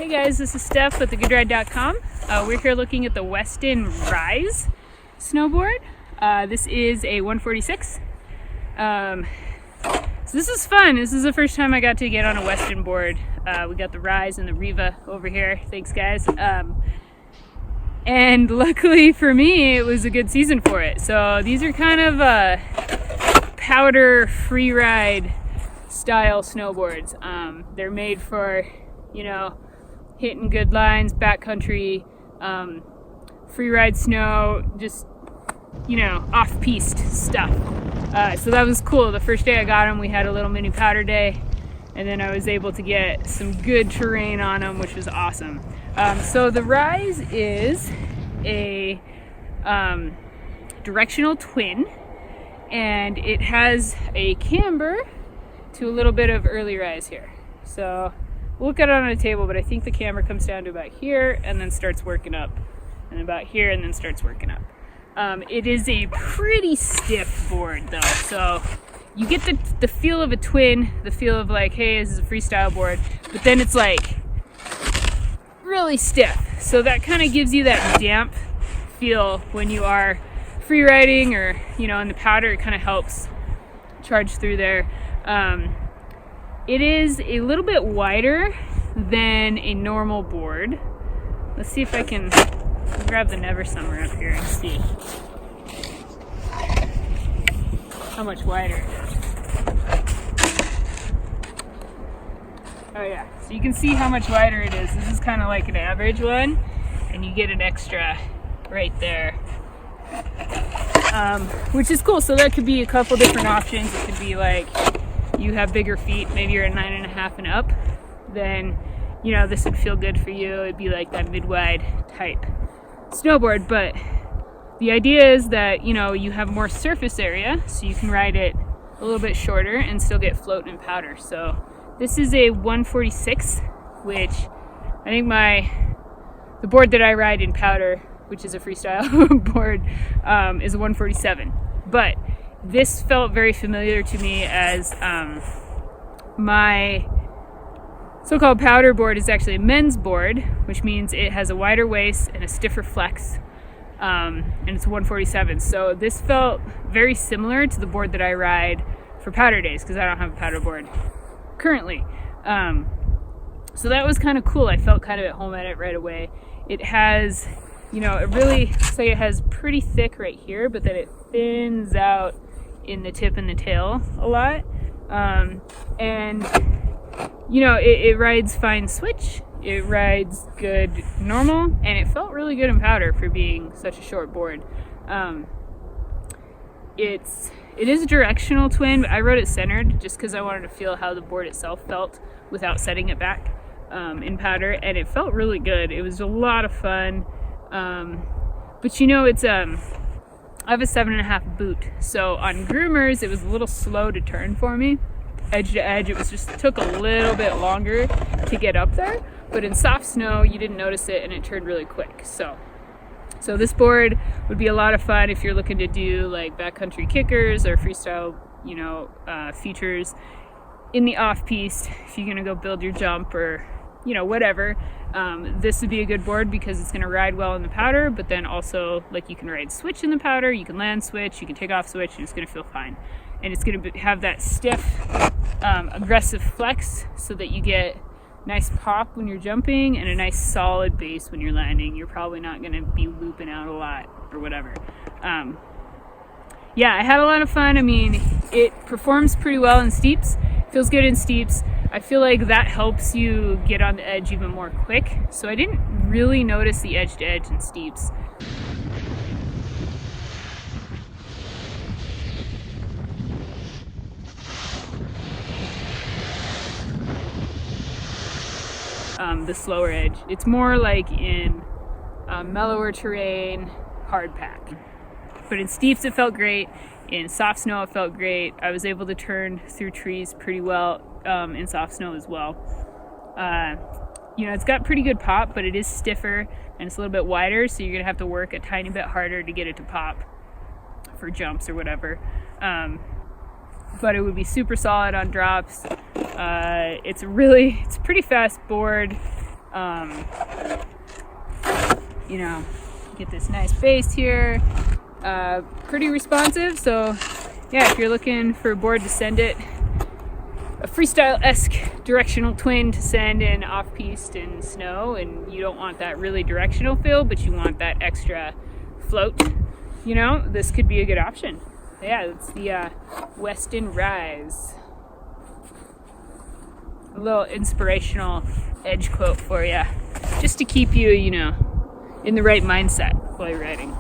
Hey guys, this is Steph with thegoodride.com. We're here looking at the Weston Rise snowboard. This is a 146. So this is fun. This is the first time I got to get on a Weston board. We got the Rise and the Riva over here. Thanks guys. And luckily for me, it was a good season for it. So these are kind of powder free ride style snowboards. They're made for, hitting good lines, backcountry, free ride snow, just, off-piste stuff. So that was cool. The first day I got them, we had a little mini powder day, and then I was able to get some good terrain on them, which was awesome. So the Rise is a directional twin, and it has a camber to a little bit of early rise here. So we'll look at it on a table, but I think the camber comes down to about here and then starts working up, and about here and then starts working up. It is a pretty stiff board though, so you get the feel of a twin, the feel of like, hey, this is a freestyle board, but then it's like really stiff. So that kind of gives you that damp feel when you are free riding or, in the powder. It kind of helps charge through there. It is a little bit wider than a normal board. Let's see if I can grab the Never Summer up here and see how much wider it is. Oh yeah, so you can see how much wider it is. This is kind of like an average one, and you get an extra right there, which is cool. So that could be a couple different options. It could be like you have bigger feet, maybe you're a 9.5 and up, then this would feel good for you. It'd be like that mid-wide type snowboard. But the idea is that you have more surface area, so you can ride it a little bit shorter and still get float and powder. So this is a 146, which I think the board that I ride in powder, which is a freestyle board, is a 147. But this felt very familiar to me as my so-called powder board is actually a men's board, which means it has a wider waist and a stiffer flex, and it's a 147. So this felt very similar to the board that I ride for powder days, because I don't have a powder board currently. So that was kind of cool. I felt kind of at home at it right away. It has, it really, say it has pretty thick right here, but then it thins out in the tip and the tail a lot. It rides fine switch. It rides good normal, and it felt really good in powder for being such a short board. It is a directional twin, but I rode it centered just because I wanted to feel how the board itself felt without setting it back in powder, and it felt really good. It was a lot of fun. But it's I have a 7.5 boot, so on groomers it was a little slow to turn for me, edge to edge. It took a little bit longer to get up there, but in soft snow you didn't notice it and it turned really quick. So this board would be a lot of fun if you're looking to do like backcountry kickers or freestyle, features in the off-piste. If you're gonna go build your jump or whatever, this would be a good board because it's going to ride well in the powder, but then also like you can ride switch in the powder, you can land switch, you can take off switch, and it's going to feel fine. And it's going to have that stiff, aggressive flex so that you get nice pop when you're jumping and a nice solid base when you're landing. You're probably not going to be looping out a lot or whatever. I had a lot of fun. I mean, it performs pretty well in steeps, feels good in steeps. I feel like that helps you get on the edge even more quick. So I didn't really notice the edge to edge in steeps. The slower edge. It's more like in mellower terrain, hard pack. But in steeps it felt great. In soft snow it felt great. I was able to turn through trees pretty well in soft snow as well. It's got pretty good pop, but it is stiffer and it's a little bit wider, so you're gonna have to work a tiny bit harder to get it to pop for jumps or whatever. But it would be super solid on drops. It's a pretty fast board. You know, get this nice bass here. Pretty responsive, so yeah, if you're looking for a board to send it, a freestyle-esque directional twin to send in off-piste in snow, and you don't want that really directional feel, but you want that extra float, you know, this could be a good option. Yeah, it's the Weston Rise. A little inspirational edge quote for you, just to keep you, you know, in the right mindset while you're riding.